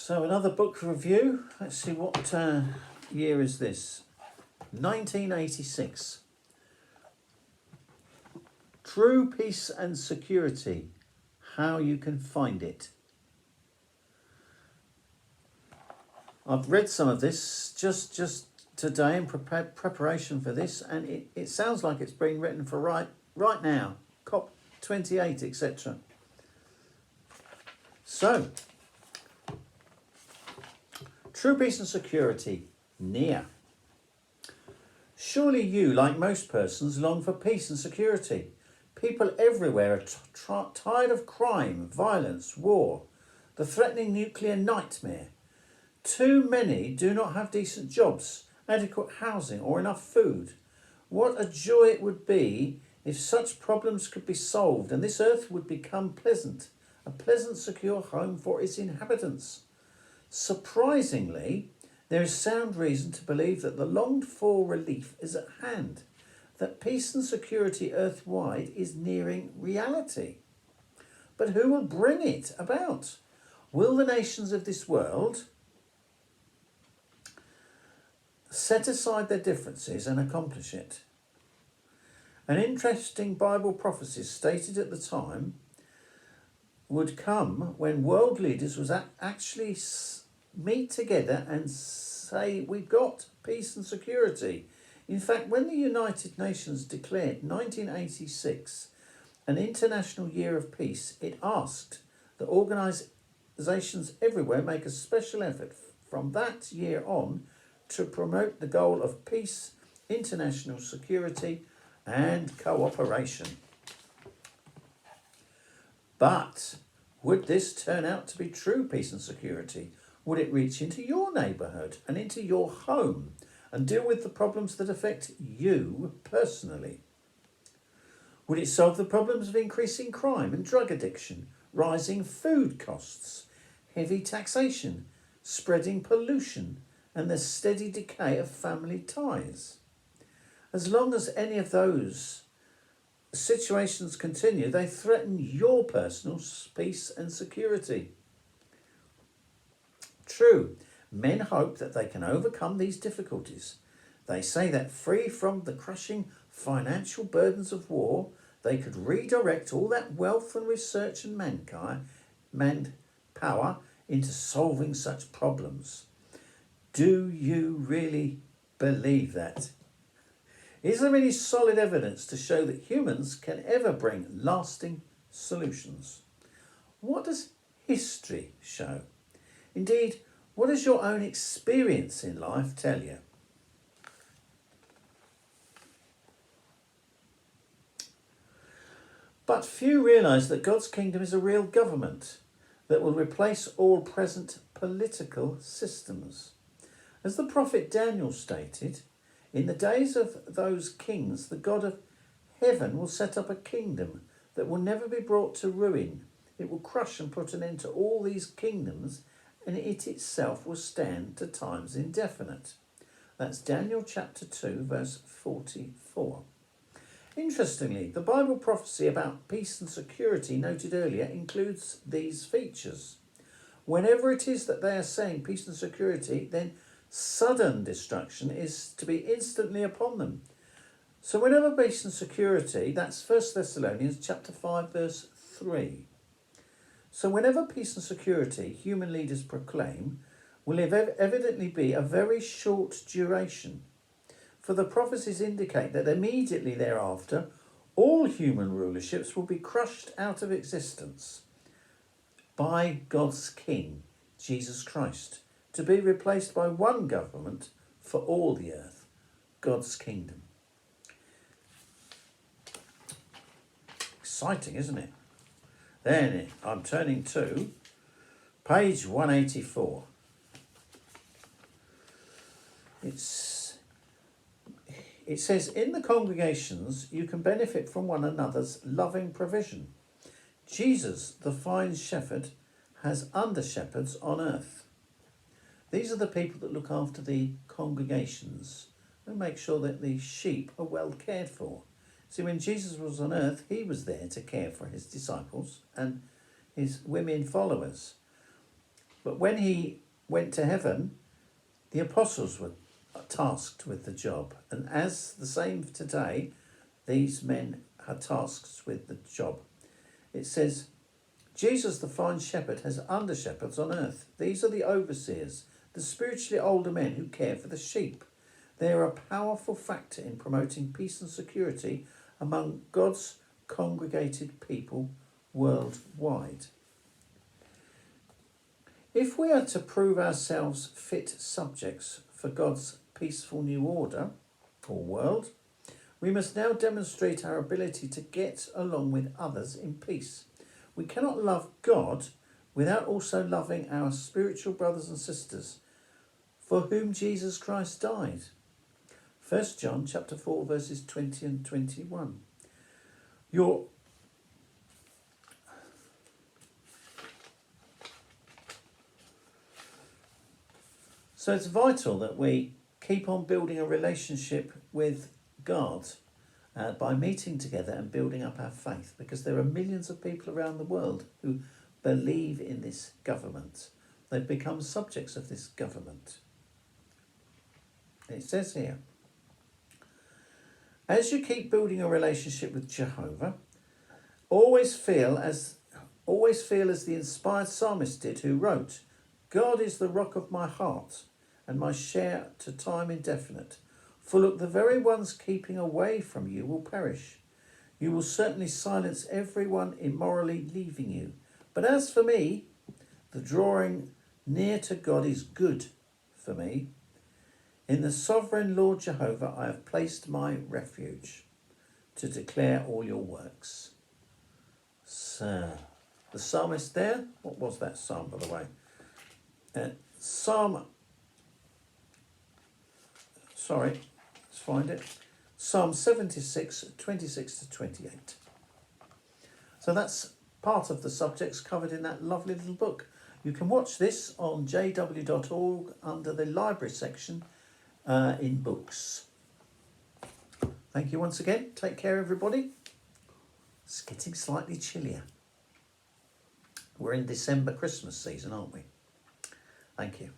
So another book review. Let's see, what year is this? 1986. True Peace and Security, How You Can Find It. I've read some of this just today in preparation for this, and it sounds like it's been written for right now, COP28, etc. So, True Peace and Security, near. Surely you, like most persons, long for peace and security. People everywhere are tired of crime, violence, war, the threatening nuclear nightmare. Too many do not have decent jobs, adequate housing or enough food. What a joy it would be if such problems could be solved and this earth would become pleasant, a pleasant, secure home for its inhabitants. Surprisingly, there is sound reason to believe that the longed-for relief is at hand, that peace and security earthwide is nearing reality. But who will bring it about? Will the nations of this world set aside their differences and accomplish it? An interesting Bible prophecy stated at the time would come when world leaders would actually meet together and say, we've got peace and security. In fact, when the United Nations declared 1986 an International Year of Peace, it asked that organisations everywhere make a special effort from that year on to promote the goal of peace, international security and cooperation. But would this turn out to be true peace and security? Would it reach into your neighbourhood and into your home and deal with the problems that affect you personally? Would it solve the problems of increasing crime and drug addiction, rising food costs, heavy taxation, spreading pollution, and the steady decay of family ties? As long as any of those situations continue, they threaten your personal peace and security. True, men hope that they can overcome these difficulties. They say that free from the crushing financial burdens of war, they could redirect all that wealth and research and manpower into solving such problems. Do you really believe that? Is there any solid evidence to show that humans can ever bring lasting solutions? What does history show? Indeed, what does your own experience in life tell you? But few realise that God's kingdom is a real government that will replace all present political systems. As the prophet Daniel stated, in the days of those kings, the God of heaven will set up a kingdom that will never be brought to ruin. It will crush and put an end to all these kingdoms, and it itself will stand to times indefinite. That's Daniel chapter 2, verse 44. Interestingly, the Bible prophecy about peace and security noted earlier includes these features. Whenever it is that they are saying peace and security, then sudden destruction is to be instantly upon them. So whenever peace and security, that's 1 Thessalonians chapter 5, verse 3. So whenever peace and security human leaders proclaim, will evidently be a very short duration. For the prophecies indicate that immediately thereafter, all human rulerships will be crushed out of existence by God's King, Jesus Christ, to be replaced by one government for all the earth, God's kingdom. Exciting, isn't it? Then I'm turning to page 184. It says, in the congregations you can benefit from one another's loving provision. Jesus, the fine shepherd, has under-shepherds on earth. These are the people that look after the congregations and make sure that the sheep are well cared for. See, when Jesus was on earth, he was there to care for his disciples and his women followers. But when he went to heaven, the apostles were tasked with the job. And as the same today, these men are tasked with the job. It says, Jesus, the fine shepherd, has under shepherds on earth. These are the overseers, the spiritually older men who care for the sheep. They are a powerful factor in promoting peace and security among God's congregated people worldwide. If we are to prove ourselves fit subjects for God's peaceful new order, or world, we must now demonstrate our ability to get along with others in peace. We cannot love God without also loving our spiritual brothers and sisters for whom Jesus Christ died. 1 John chapter 4 verses 20 and 21. So it's vital that we keep on building a relationship with God by meeting together and building up our faith, because there are millions of people around the world who believe in this government. They've become subjects of this government. It says here, as you keep building a relationship with Jehovah, always feel as the inspired psalmist did, who wrote, God is the rock of my heart and my share to time indefinite. For look, the very ones keeping away from you will perish. You will certainly silence everyone immorally leaving you. But as for me, the drawing near to God is good for me. In the sovereign Lord Jehovah I have placed my refuge to declare all your works. So, the psalmist there, what was that psalm, by the way? Let's find it. Psalm 76, 26 to 28. So that's part of the subjects covered in that lovely little book. You can watch this on jw.org under the library section in books. Thank you once again. Take care, everybody. It's getting slightly chillier. We're in December Christmas season, aren't we? Thank you.